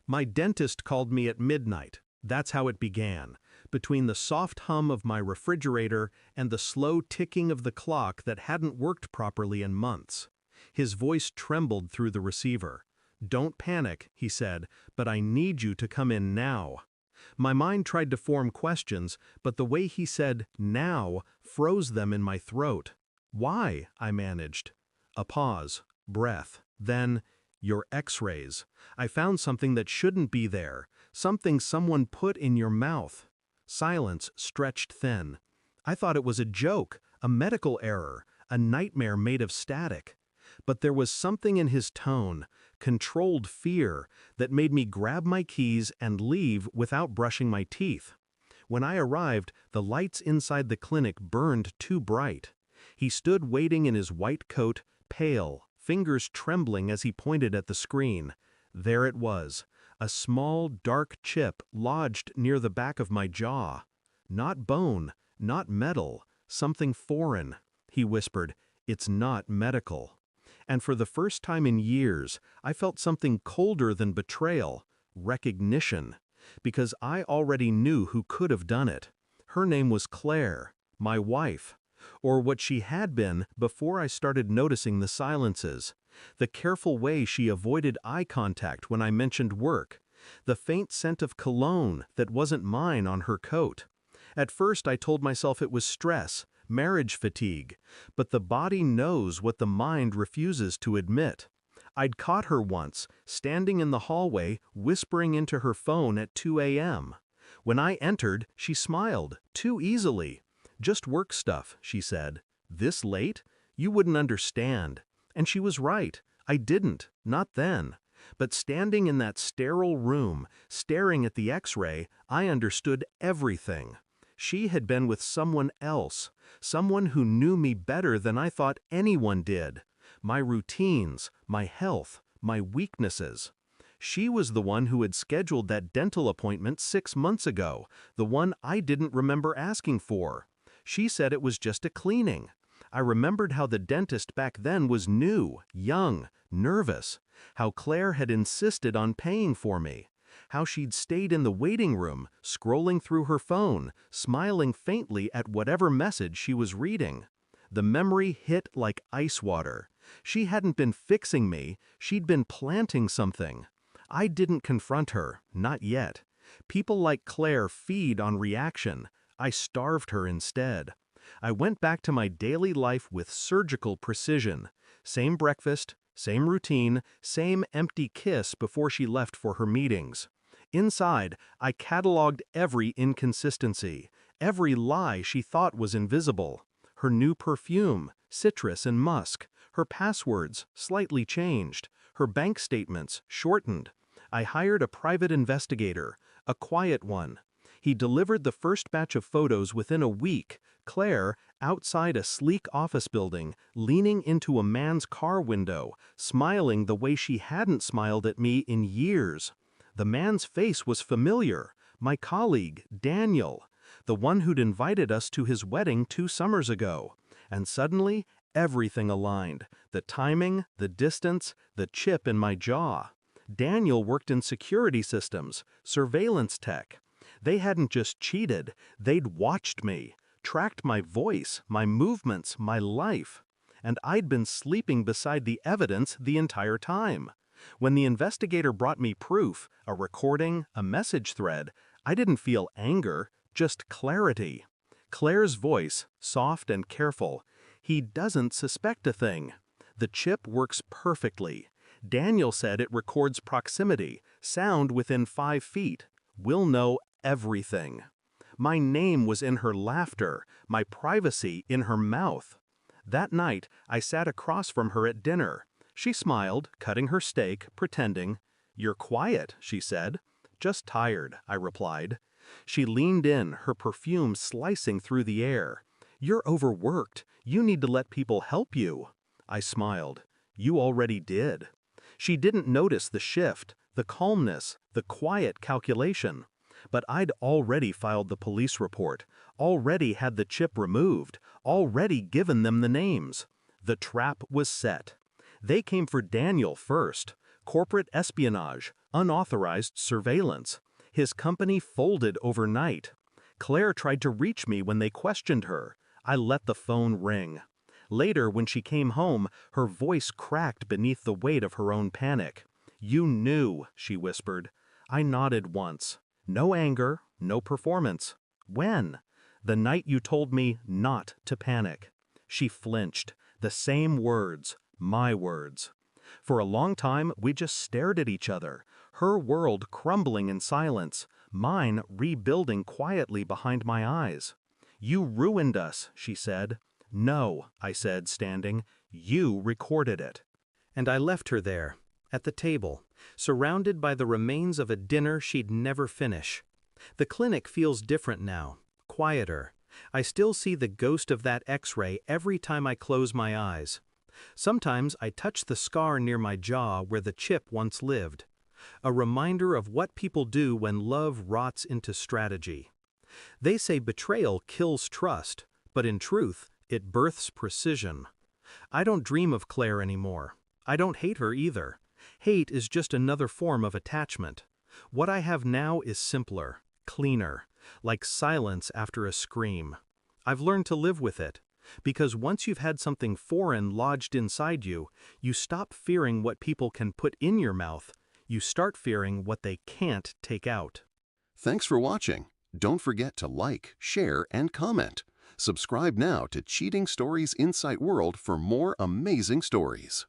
My dentist called me at midnight. That's how it began, between the soft hum of my refrigerator and the slow ticking of the clock that hadn't worked properly in months. His voice trembled through the receiver. "Don't panic," he said, "but I need you to come in now." My mind tried to form questions, but the way he said "now" froze them in my throat. "Why?" I managed. A pause, breath, then, "Your X-rays. I found something that shouldn't be there, something someone put in your mouth." Silence stretched thin. I thought it was a joke, a medical error, a nightmare made of static. But there was something in his tone, controlled fear, that made me grab my keys and leave without brushing my teeth. When I arrived, the lights inside the clinic burned too bright. He stood waiting in his white coat, pale, fingers trembling as he pointed at the screen. There it was, a small, dark chip lodged near the back of my jaw. "Not bone, not metal, something foreign," he whispered. "It's not medical." And for the first time in years, I felt something colder than betrayal, recognition. Because I already knew who could have done it. Her name was Claire, my wife. Or what she had been before I started noticing the silences. The careful way she avoided eye contact when I mentioned work. The faint scent of cologne that wasn't mine on her coat. At first I told myself it was stress, marriage fatigue, but the body knows what the mind refuses to admit. I'd caught her once, standing in the hallway, whispering into her phone at 2 a.m. When I entered, she smiled, too easily. "Just work stuff," she said. "This late? You wouldn't understand." And she was right. I didn't, not then. But standing in that sterile room, staring at the X-ray, I understood everything. She had been with someone else, someone who knew me better than I thought anyone did. My routines, my health, my weaknesses. She was the one who had scheduled that dental appointment 6 months ago, the one I didn't remember asking for. She said it was just a cleaning. I remembered how the dentist back then was new, young, nervous. How Claire had insisted on paying for me. How she'd stayed in the waiting room, scrolling through her phone, smiling faintly at whatever message she was reading. The memory hit like ice water. She hadn't been fixing me, she'd been planting something. I didn't confront her, not yet. People like Claire feed on reaction. I starved her instead. I went back to my daily life with surgical precision. Same breakfast, same routine, same empty kiss before she left for her meetings. Inside, I cataloged every inconsistency, every lie she thought was invisible. Her new perfume, citrus and musk, her passwords, slightly changed, her bank statements, shortened. I hired a private investigator, a quiet one. He delivered the first batch of photos within a week. Claire, outside a sleek office building, leaning into a man's car window, smiling the way she hadn't smiled at me in years. The man's face was familiar, my colleague, Daniel, the one who'd invited us to his wedding 2 summers ago. And suddenly, everything aligned. The timing, the distance, the chip in my jaw. Daniel worked in security systems, surveillance tech. They hadn't just cheated, they'd watched me, tracked my voice, my movements, my life. And I'd been sleeping beside the evidence the entire time. When the investigator brought me proof, a recording, a message thread, I didn't feel anger, just clarity. Claire's voice, soft and careful. "He doesn't suspect a thing. The chip works perfectly. Daniel said it records proximity, sound within 5 feet. We'll know everything." My name was in her laughter, my privacy in her mouth. That night, I sat across from her at dinner. She smiled, cutting her steak, pretending. "You're quiet," she said. "Just tired," I replied. She leaned in, her perfume slicing through the air. "You're overworked. You need to let people help you." I smiled. "You already did." She didn't notice the shift, the calmness, the quiet calculation. But I'd already filed the police report, already had the chip removed, already given them the names. The trap was set. They came for Daniel first. Corporate espionage, Unauthorized surveillance. His company folded overnight. Claire tried to reach me when they questioned her. I let the phone ring. Later, when she came home, her voice cracked beneath the weight of her own panic. "You knew," she whispered. I nodded once. No anger, no performance. When? The night you told me not to panic. She flinched. The same words, my words. For a long time, we just stared at each other, her world crumbling in silence, mine rebuilding quietly behind my eyes. "You ruined us," she said. "No," I said, standing. "You recorded it." And I left her there, at the table, surrounded by the remains of a dinner she'd never finish. The clinic feels different now, quieter. I still see the ghost of that X-ray every time I close my eyes. Sometimes I touch the scar near my jaw where the chip once lived. A reminder of what people do when love rots into strategy. They say betrayal kills trust, but in truth, it births precision. I don't dream of Claire anymore. I don't hate her either. Hate is just another form of attachment. What I have now is simpler, cleaner, like silence after a scream. I've learned to live with it, because once you've had something foreign lodged inside you, you stop fearing what people can put in your mouth. You start fearing what they can't take out. Thanks for watching. Don't forget to like, share, and comment. Subscribe now to Cheating Stories Insight World for more amazing stories.